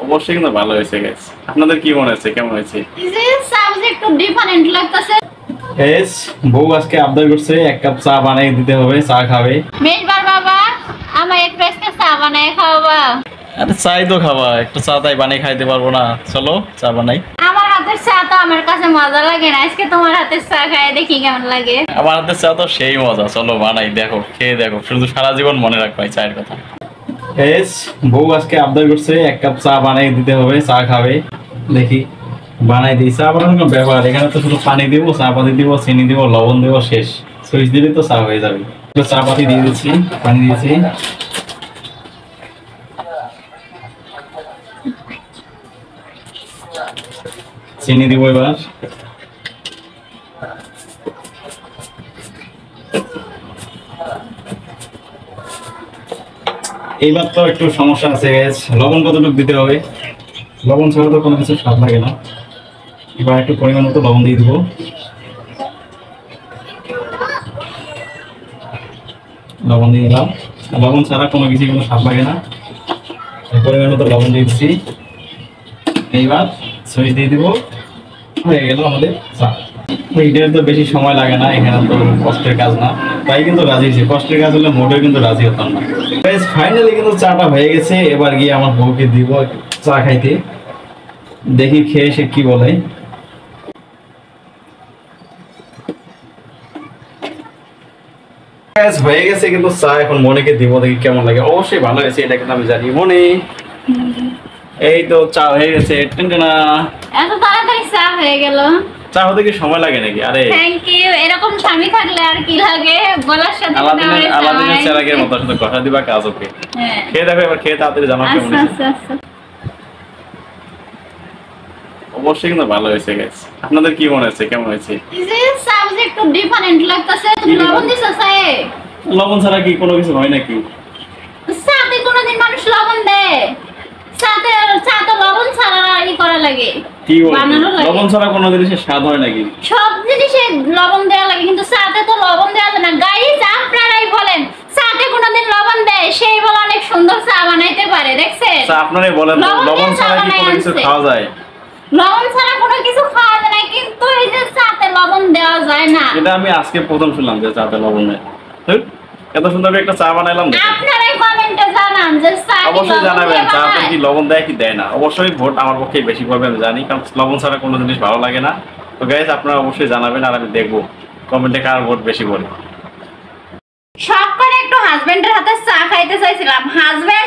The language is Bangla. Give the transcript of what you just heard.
অবশ্যই কিন্তু ভালো হয়েছে গাইস। আপনাদের কি মনে হচ্ছে, কেমন হয়েছে? এই যে সাবজেক্ট একটু ডিফারেন্ট লাগতেছে। গাইস বউ আজকে আবদার করছে এক কাপ চা বানিয়ে দিতে হবে, চা খাবে। মেজবার বাবা আমার একটু আজকে চা বানায় খাওয়াবা। আরে চাই তো খাবা, একটু চা তাই বানিয়ে খাইতে পারবো না? চলো চা বানাই। আমার হাতের চা তো আমার কাছে মজা লাগে না, আজকে তোমার হাতের চা খায় দেখি কেমন লাগে। আমার হাতের চা তো সেই মজা, চলো বানাই, দেখো খেয়ে দেখো, শুধু সারা জীবন মনে রাখবাই চায়ের কথা। গাইস বউ আজকে আবদার করছে এক কাপ চা বানিয়ে দিতে হবে, চা খাবে। দেখি বানাই দিই। চা বানানোর কোনো ব্যাপার, এখানে তো শুধু পানি দিব, চা পাতি দিব, চিনি দিব, লবণ দিব, শেষ। সুইচ দিলে তো চা হয়ে যাবে। চা পাতি দিয়ে দিচ্ছি, পানি দিয়েছি, চিনি দিব এবার। এইবার তো একটু সমস্যা আছে গাইস, লবণ কতটুকু দিতে হবে? লবণ ছাড়া তো কোনো কিছু স্বাদ লাগে না। এবার একটু পরিমাণ মতো লবণ দিয়ে দেবো। লবণ দিয়ে দিলাম। লবণ ছাড়া কোনো কিছু কোনো স্বাদ লাগে না। পরিমাণ মতো লবণ দিয়ে দিচ্ছি। এইবার সুইচ দিয়ে দিব, হয়ে গেল আমাদের চা। এটার তো বেশি সময় লাগে না, এখানে তো কষ্টের কাজ না, তাই কিন্তু রাজি হয়েছে। কষ্টের কাজ হলে মোটেও কিন্তু রাজি হতাম না। ফাইনালি কিন্তু চাটা হয়ে গেছে। এবার গিয়ে আমার বউকে দিব চা খাইতে, দেখি খেয়ে সে কি বলে। হয়ে গেছে কিন্তু চা, এখন মনেকে দিব, দেখি কেমন লাগে। অবশ্যই ভালো হয়েছে, এটা কিন্তু আমি জানি। মনে এই তো চা হয়ে গেছে। এত তাড়াতাড়ি চা হয়ে গেল। চা হতে কি সময় লাগে নাকি? আরে থ্যাংক ইউ, এরকম স্বামী থাকলে আর কি লাগে, বলার সাথে আলাদিনের চেরাগের মতো শুধু কথা দিবা, কাজ ওকে। খেয়ে দেখো, এবার খেয়ে তাড়াতাড়ি জানাও কেমন হয়েছে। অবশ্যই কিন্তু ভালো হয়েছে গাইস। আপনাদের কি মনে হচ্ছে, কেমন হয়েছে? এই যে সাবজেক্ট একটু ডিফারেন্ট লাগতেছে। তুমি লবণ দিছো চায়ে? লবণ ছাড়া কি কোনো কিছু হয় নাকি? সাথে কোনদিন মানুষ লবণ দেয়? সাথে চা তো লবণ ছাড়া ই করা লাগে, কি লবণ ছাড়া কোনো জিনিসের স্বাদ হয় নাকি? সব জিনিসে লবণ দেওয়া লাগে, কিন্তু চাতে তো লবণ দেওয়া যায় না। গাইস আপনারাই বলেন, চাতে কোনদিন লবণ দেয়? সেই বলে অনেক সুন্দর চা বানাইতে পারে, দেখছেন? চা আপনারাই বলেন, লবণ ছাড়া কি কোনো কিছু খাওয়া যায়? লবণ ছাড়া কোনো কিছু খাওয়া যায় না, কিন্তু এই যে চাতে লবণ দেওয়া যায় না, এটা আমি আজকে প্রথম শুনলাম যে চাতে লবণ দেয়। এত সুন্দর একটা চা বানাইলাম। আপনারাই কমেন্টে জানান যে চা অবশ্যই জানাবেন চাতে কি লবণ দেয় কি দেয় না। অবশ্যই ভোট আমার পক্ষে বেশি পড়বে আমি জানি, কারণ লবণ ছাড়া কোনো জিনিস ভালো লাগে না। তো গাইস আপনারা অবশ্যই জানাবেন, আর আমি দেখবো কমেন্টে কার ভোট বেশি পড়ে। শখ করে একটু হাজবেন্ডের হাতে চা খাইতে চাইছিলাম, হাজবেন্ড